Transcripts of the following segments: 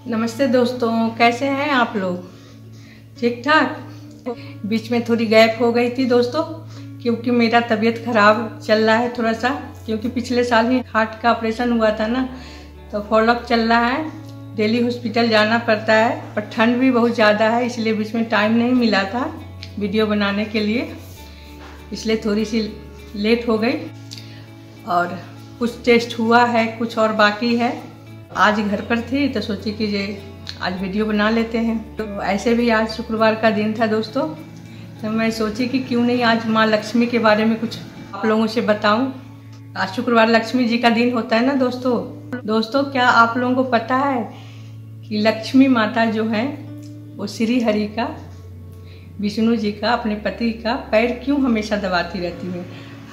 नमस्ते दोस्तों, कैसे हैं आप लोग? ठीक ठाक। बीच में थोड़ी गैप हो गई थी दोस्तों, क्योंकि मेरा तबीयत खराब चल रहा है थोड़ा सा, क्योंकि पिछले साल ही हार्ट का ऑपरेशन हुआ था ना, तो फॉलोअप चल रहा है। डेली हॉस्पिटल जाना पड़ता है, पर ठंड भी बहुत ज़्यादा है, इसलिए बीच में टाइम नहीं मिला था वीडियो बनाने के लिए, इसलिए थोड़ी सी लेट हो गई। और कुछ टेस्ट हुआ है, कुछ और बाकी है। आज घर पर थी तो सोची कि ये आज वीडियो बना लेते हैं। तो ऐसे भी आज शुक्रवार का दिन था दोस्तों, तो मैं सोची कि क्यों नहीं आज माँ लक्ष्मी के बारे में कुछ आप लोगों से बताऊं। आज शुक्रवार लक्ष्मी जी का दिन होता है ना दोस्तों। क्या आप लोगों को पता है कि लक्ष्मी माता जो है वो श्री हरि का, विष्णु जी का, अपने पति का पैर क्यों हमेशा दबाती रहती है?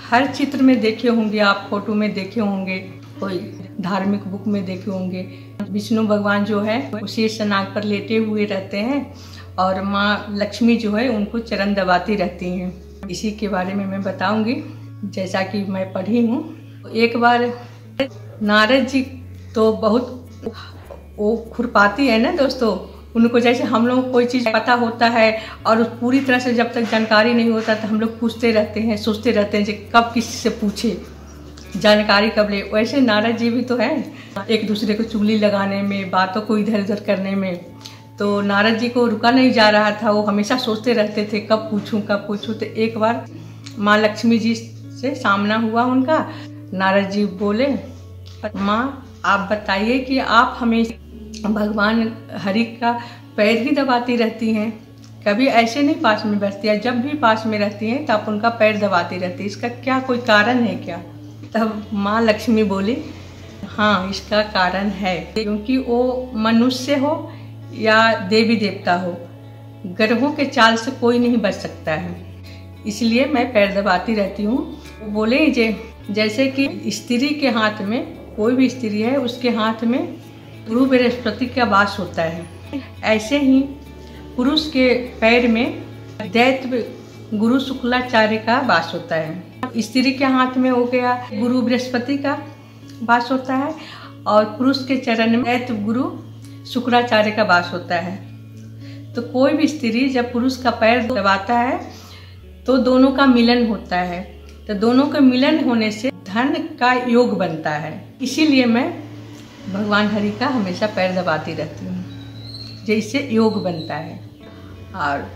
हर चित्र में देखे होंगे आप, फोटो में देखे होंगे, कोई धार्मिक बुक में देखे होंगे। विष्णु भगवान जो है वो शेष नाग पर लेटे हुए रहते हैं और माँ लक्ष्मी जो है उनको चरण दबाती रहती हैं। इसी के बारे में मैं बताऊंगी, जैसा कि मैं पढ़ी हूँ। एक बार नारद जी तो बहुत वो खुरपाती है ना दोस्तों, उनको जैसे हम लोग कोई चीज़ पता होता है और पूरी तरह से जब तक जानकारी नहीं होता तो हम लोग पूछते रहते हैं, सोचते रहते हैं कि कब किसी से पूछे, जानकारी कब ले। वैसे नारद जी भी तो हैं, एक दूसरे को चुगली लगाने में, बातों को इधर उधर करने में। तो नारद जी को रुका नहीं जा रहा था, वो हमेशा सोचते रहते थे कब पूछूं। तो एक बार माँ लक्ष्मी जी से सामना हुआ उनका। नारद जी बोले, माँ आप बताइए कि आप हमेशा भगवान हरि का पैर ही दबाती रहती हैं, कभी ऐसे नहीं पास में बैठती है, जब भी पास में रहती हैं तो आप उनका पैर दबाती रहती है, इसका क्या कोई कारण है क्या? तब माँ लक्ष्मी बोली, हाँ इसका कारण है, क्योंकि वो मनुष्य हो या देवी देवता हो, ग्रहों के चाल से कोई नहीं बच सकता है, इसलिए मैं पैर दबाती रहती हूँ। बोले जैसे कि स्त्री के हाथ में, कोई भी स्त्री है उसके हाथ में गुरु बृहस्पति का वास होता है, ऐसे ही पुरुष के पैर में दैत्य गुरु शुक्लाचार्य का वास होता है। स्त्री के हाथ में हो गया गुरु बृहस्पति का वास होता है और पुरुष के चरण में दैत्य गुरु शुक्राचार्य का वास होता है। तो कोई भी स्त्री जब पुरुष का पैर दबाता है तो दोनों का मिलन होता है, तो दोनों के मिलन होने से धन का योग बनता है। इसीलिए मैं भगवान हरि का हमेशा पैर दबाती रहती हूँ, जिससे योग बनता है। और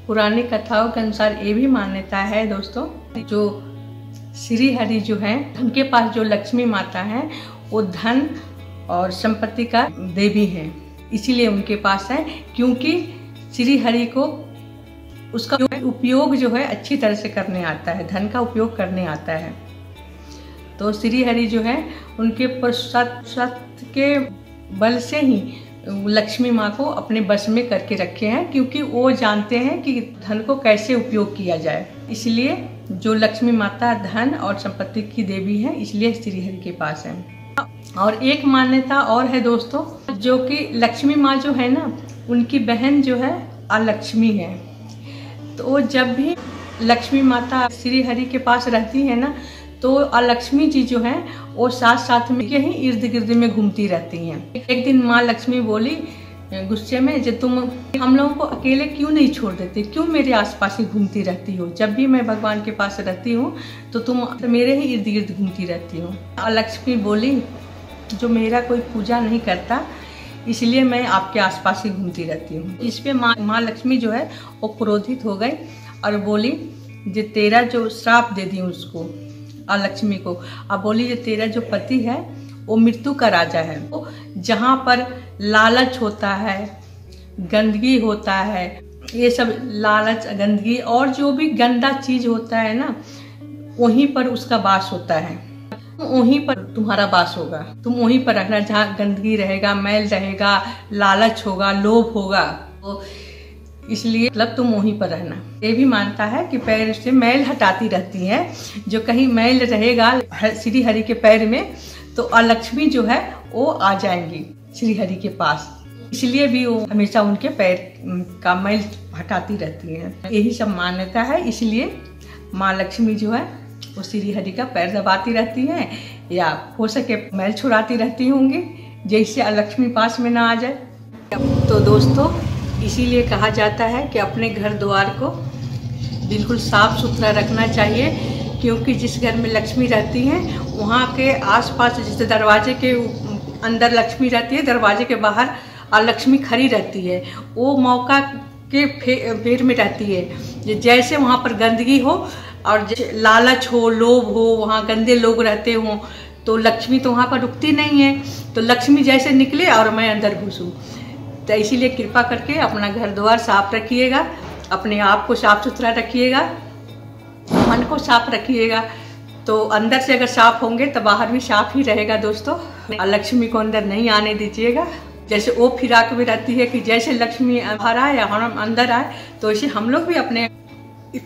पुरानी कथाओं के अनुसार ये भी मान्यता है दोस्तों, जो श्री हरि जो है उनके पास जो लक्ष्मी माता है वो धन और संपत्ति का देवी है, इसीलिए उनके पास है, क्योंकि श्री हरि को उसका उपयोग जो है अच्छी तरह से करने आता है, धन का उपयोग करने आता है। तो श्री हरि जो है उनके प्रसाद के बल से ही लक्ष्मी माँ को अपने बस में करके रखे हैं, क्योंकि वो जानते हैं कि धन को कैसे उपयोग किया जाए। इसलिए जो लक्ष्मी माता धन और संपत्ति की देवी है, इसलिए श्री हरि के पास है। और एक मान्यता और है दोस्तों, जो कि लक्ष्मी माँ जो है ना, उनकी बहन जो है अलक्ष्मी है। तो जब भी लक्ष्मी माता श्री हरि के पास रहती है ना, तो अलक्ष्मी जी जो है वो साथ में ही इर्द गिर्द में घूमती रहती हैं। एक दिन माँ लक्ष्मी बोली गुस्से में, जो तुम हम लोगों को अकेले क्यों नहीं छोड़ देते, क्यों मेरे आसपास ही घूमती रहती हो? जब भी मैं भगवान के पास रहती हूँ तो तुम मेरे ही इर्द गिर्द घूमती रहती हो। अलक्ष्मी बोली, जो मेरा कोई पूजा नहीं करता इसलिए मैं आपके आसपास ही घूमती रहती हूँ। इस पे माँ लक्ष्मी जो है वो क्रोधित हो गई और बोली, जो तेरा जो श्राप दे दी उसको, लक्ष्मी को। अब बोली, जो तेरा जो पति है वो मृत्यु का राजा है, वो जहाँ पर लालच होता है, गंदगी होता है, ये सब लालच, गंदगी और जो भी गंदा चीज होता है ना, वहीं पर उसका वास होता है, वहीं पर तुम्हारा वास होगा। तुम वहीं पर रखना जहाँ गंदगी रहेगा, मैल रहेगा, लालच होगा, लोभ होगा, तो इसलिए मतलब तुम वहीं पर रहना। ये भी मानता है कि पैर से मैल हटाती रहती है, जो कहीं मैल रहेगा श्री हरि के पैर में तो अलक्ष्मी जो है वो आ जाएंगी श्री हरि के पास, इसलिए भी वो हमेशा उनके पैर का मैल हटाती रहती है। यही सब मान्यता है, इसलिए माँ लक्ष्मी जो है वो श्री हरि का पैर दबाती रहती हैं, या हो सके मैल छुड़ाती रहती होंगी, जैसे लक्ष्मी पास में ना आ जाए। तो दोस्तों, इसीलिए कहा जाता है कि अपने घर द्वार को बिल्कुल साफ सुथरा रखना चाहिए, क्योंकि जिस घर में लक्ष्मी रहती हैं वहाँ के आसपास, जैसे दरवाजे के अंदर लक्ष्मी रहती है, दरवाजे के बाहर लक्ष्मी खड़ी रहती है, वो मौका के फेर में रहती है। जैसे वहाँ पर गंदगी हो और लालच हो, लोभ हो, वहाँ गंदे लोग रहते हों, तो लक्ष्मी तो वहाँ पर रुकती नहीं है। तो लक्ष्मी जैसे निकले और मैं अंदर घुसूँ। तो इसीलिए कृपा करके अपना घर द्वार साफ रखिएगा, अपने आप को साफ सुथरा रखिएगा, मन को साफ रखिएगा। तो अंदर से अगर साफ होंगे तो बाहर भी साफ ही रहेगा दोस्तों। लक्ष्मी को अंदर नहीं आने दीजिएगा। जैसे वो फिराक में रहती है कि जैसे लक्ष्मी बाहर आए या हम अंदर आए, तो ऐसे हम लोग भी अपने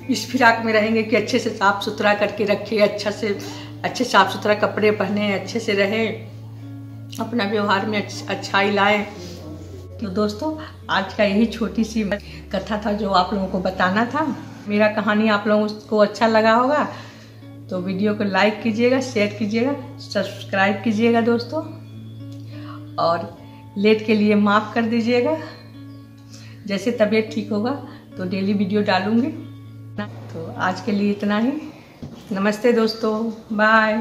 इस फिराक में रहेंगे कि अच्छे से साफ सुथरा करके रखें, अच्छे साफ सुथरा कपड़े पहने, अच्छे से रहें, अपना व्यवहार में अच्छाई लाएं। तो दोस्तों, आज का यही छोटी सी कथा था जो आप लोगों को बताना था। मेरा कहानी आप लोगों को अच्छा लगा होगा तो वीडियो को लाइक कीजिएगा, शेयर कीजिएगा, सब्सक्राइब कीजिएगा दोस्तों, और लेट के लिए माफ़ कर दीजिएगा। जैसे तबीयत ठीक होगा तो डेली वीडियो डालूंगी। तो आज के लिए इतना ही। नमस्ते दोस्तों, बाय।